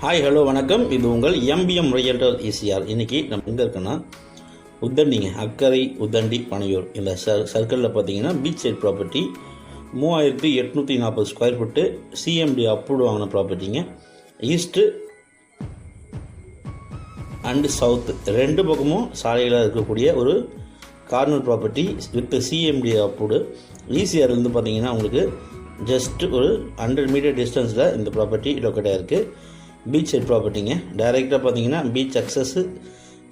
Hi hello வணக்கம். இது உங்கள் எம்பிஎம் ரியல்டர் ஈசிஆர். இன்றைக்கி நம்ம எங்கே இருக்கோன்னா உத்தண்டிங்க, அக்கரை உத்தண்டி பனையூர் இந்த சர்க்கிளில் பார்த்தீங்கன்னா beach side property 3840 square feet CMD approve வாங்கின ப்ராப்பர்ட்டிங்க. ஈஸ்ட்டு அண்டு சவுத்து ரெண்டு பக்கமும் சாலையில் இருக்கக்கூடிய ஒரு corner property with CMD approved. ஈசிஆர்லேருந்து பார்த்தீங்கன்னா உங்களுக்கு ஜஸ்ட் ஒரு 100 மீட்டர் டிஸ்டன்ஸில் இந்த ப்ராப்பர்ட்டி லொக்கேட்டாக இருக்குது. பீச் சைட் ப்ராப்பர்ட்டிங்க. டைரெக்டாக பார்த்தீங்கன்னா பீச் அக்சஸ்ஸு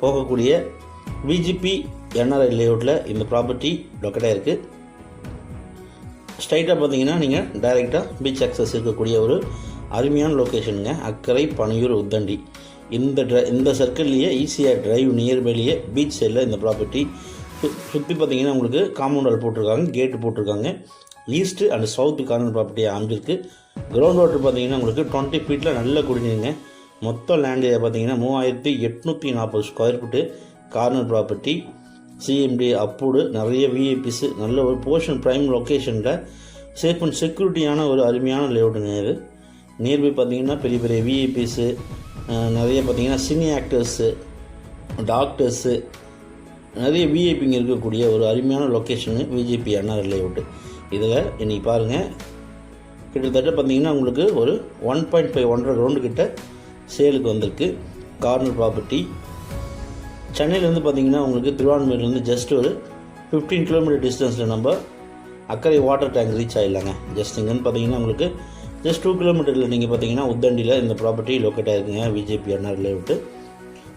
போகக்கூடிய விஜிபி என்ஆர்ஐ லேஅவுட்டில் இந்த ப்ராப்பர்ட்டி லொக்கேட்டாக இருக்குது. ஸ்ட்ரைட்டாக பார்த்தீங்கன்னா நீங்கள் டைரெக்டாக பீச் அக்சஸ் இருக்கக்கூடிய ஒரு அருமையான லொக்கேஷனுங்க. அக்கரை பனையூர் உத்தண்டி இந்த சர்க்கிள்லேயே ஈஸியாக டிரைவ் நியர்பைலேயே பீச் சைடில் இந்த ப்ராப்பர்ட்டி சுற்றி பார்த்தீங்கன்னா உங்களுக்கு காம்பவுண்ட் வால் போட்டிருக்காங்க, கேட்டு போட்டிருக்காங்க. ஈஸ்ட்டு அண்ட் சவுத்து கார்னர் ப்ராப்பர்ட்டியாக அமைஞ்சிருக்கு. கிரவுண்ட் வாட்டர் பார்த்தீங்கன்னா உங்களுக்கு 20 ஃபீட்டில் நல்ல குடிநீருங்க. மொத்த லேண்ட் ஏரியா பார்த்தீங்கன்னா 3840 square feet corner property CMD approved. நிறைய விஐபிஸு நல்ல ஒரு போர்ஷன் ப்ரைம் லொக்கேஷனில் சேஃப் அண்ட் செக்யூரிட்டியான ஒரு அருமையான லேஅவுட்டுங்க. இது நியர்பை பார்த்தீங்கன்னா பெரிய பெரிய விஐபிஸு, நிறைய பார்த்தீங்கன்னா சினி ஆக்டர்ஸு, டாக்டர்ஸு, நிறைய விஐபிங்க இருக்கக்கூடிய ஒரு அருமையான லொக்கேஷனு விஜிபி என்ஆர் லேஅவுட்டு. இதில் இன்றைக்கி பாருங்கள், கிட்டத்தட்ட பார்த்தீங்கன்னா உங்களுக்கு ஒரு 1.5 கிரவுண்டு கிட்ட சேலுக்கு வந்திருக்கு. கார்னர் ப்ராப்பர்ட்டி சென்னையிலேருந்து பார்த்தீங்கன்னா உங்களுக்கு திருவான்மையிலேருந்து ஜஸ்ட் ஒரு 15 கிலோமீட்டர் டிஸ்டன்ஸில் நம்ம அக்கறை வாட்டர் டேங்க் ரீச் ஆகிடலாங்க. ஜஸ்ட் இங்கேருந்து பார்த்தீங்கன்னா உங்களுக்கு ஜஸ்ட் 2 கிலோமீட்டரில் நீங்கள் பார்த்தீங்கன்னா உத்தண்டியில் இந்த ப்ராப்பர்ட்டி லொக்கேட் ஆகிருக்குங்க VGP NR layout.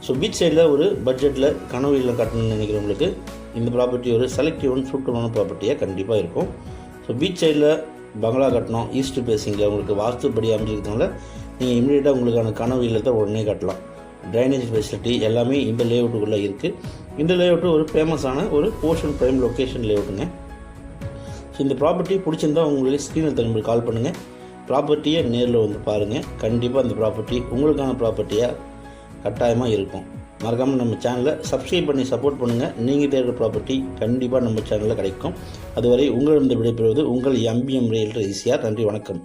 So beach சைடில் ஒரு பட்ஜெட்டில் கனவுல கட்டணும்னு நினைக்கிறவங்களுக்கு இந்த ப்ராப்பர்ட்டி ஒரு செலக்டிவான சூட்டமான ப்ராப்பர்ட்டியாக கண்டிப்பாக இருக்கும். ஸோ பீச் சைடில் பங்களா கட்டணும், ஈஸ்ட் பேசிங்கில் உங்களுக்கு வாஸ்துப்படி அமைஞ்சிருக்கிறதுனால நீங்கள் இமீடியட்டாக உங்களுக்கான கனவு இல்லத்தை உடனே கட்டலாம். ட்ரைனேஜ் ஃபெசிலிட்டி எல்லாமே இந்த லேஅவுட்டுக்குள்ளே இருக்குது. இந்த லேஅவுட்டு ஒரு ஃபேமஸான ஒரு போர்ஷன் ப்ரைம் லொக்கேஷன் லேஅவுட்டுங்க. ஸோ இந்த ப்ராப்பர்ட்டி பிடிச்சிருந்தால் உங்களுக்கு ஸ்க்ரீனில் திரும்ப கால் பண்ணுங்கள். ப்ராப்பர்ட்டியை நேரில் வந்து பாருங்கள். கண்டிப்பாக இந்த ப்ராப்பர்ட்டி உங்களுக்கான ப்ராப்பர்ட்டியாக கட்டாயமாக இருக்கும். மறக்காமல் நம்ம சேனலை சப்ஸ்கிரைப் பண்ணி சப்போர்ட் பண்ணுங்கள். நீங்கள் தேடுற ப்ராப்பர்ட்டி கண்டிப்பாக நம்ம சேனலில் கிடைக்கும். அதுவரை உங்களிடம் விடைபெறுவது உங்கள் எம்பிஎம் ரியல்டர் ஈசிஆர். நன்றி, வணக்கம்.